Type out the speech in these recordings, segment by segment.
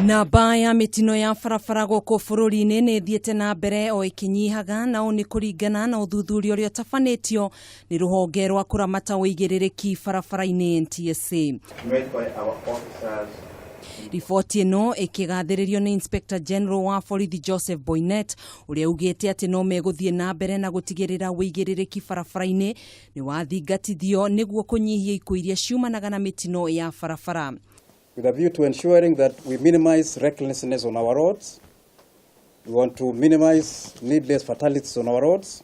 Namba ya mitino ya barabara gũkũ bũrũri-inĩ nĩ thiĩte na mbere o ĩkĩnyihaga, na nĩ kũringana na ũthuthuria ũrĩa ũtabanĩtio nĩ rũhonge rwa kũramata ũigĩrĩrĩki barabara-inĩ NTSA. Riboti ĩno ĩkĩgathĩrĩrio nĩ Inspector General wa borithi Joseph Boynet, ũrĩa augĩte atĩ no megũthiĩ na mbere na gũtigĩrĩra ũigĩrĩrĩki barabara-inĩ nĩ wathingatithio nĩguo kũnyihia ikuũ iria ciumanaga na mĩtino ya barabara. With a view to ensuring that we minimize recklessness on our roads, we want to minimize needless fatalities on our roads,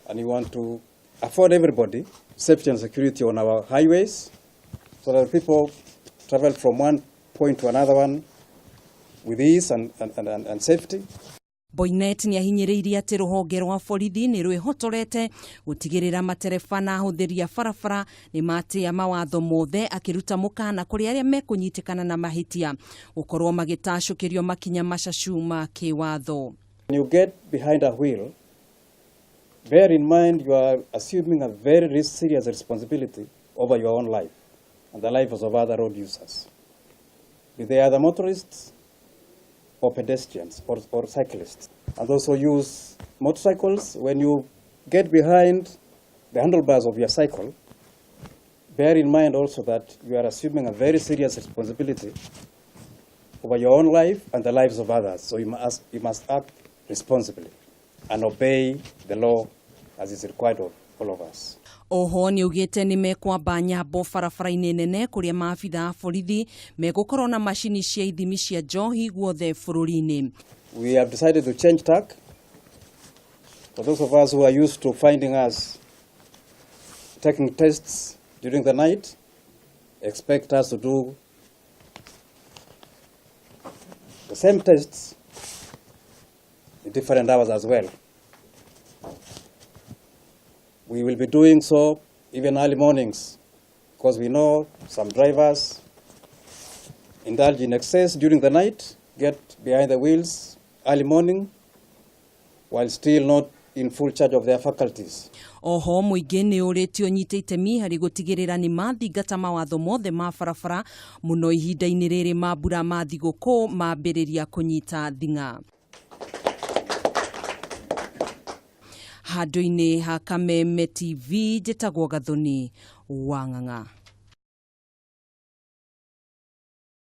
and we want to afford everybody safety and security on our highways, so that people travel from one point to another one with ease and safety. Boynet nĩ ahinyĩrĩirie atĩ rũhonge rwa borithi nĩ rwĩhotorete gũtigĩrĩra matereba na ahũthĩri a barabara nĩ matĩa mawatho mothe, akĩruta mũkana kũrĩ arĩa mekũnyitĩkana na mahĩtia gũkorwo magĩtacũkĩrio makinya macacu ma kĩwatho. When you get behind a wheel, bear in mind you are assuming a very serious responsibility over your own life and the lives of other road users. Be they other motorists or pedestrians or cyclists. And also use motorcycles. When you get behind the handlebars of your cycle, bear in mind also that you are assuming a very serious responsibility over your own life and the lives of others. So you must act responsibly and obey the law as is required of all of us. Oho nĩ ugĩte nĩ mekwamba nyambo barabara-inĩ nene kũrĩa maabitha a borithi megũkorwo na macini cia ithimi cia njohi guothe bũrũri-inĩ. We have decided to change tack. For those of us who are used to finding us taking tests during the night, expect us to do the same tests in different hours as well. We will be doing so even early mornings, because we know some drivers indulge in excess during the night, get behind the wheels early morning, while still not in full charge of their faculties. Oho mũingĩ nĩ ũrĩtio nyite itemi harĩ gũtigĩrĩra nĩ mathingata mawatho mothe ma barabara mũno ihinda-inĩ rĩrĩ ma mbura ma thigũkũ mambĩrĩria kũnyita thing'a. Handũ-inĩ ha Kameme TV, njĩtagwo Gathoni Wang'ang'a.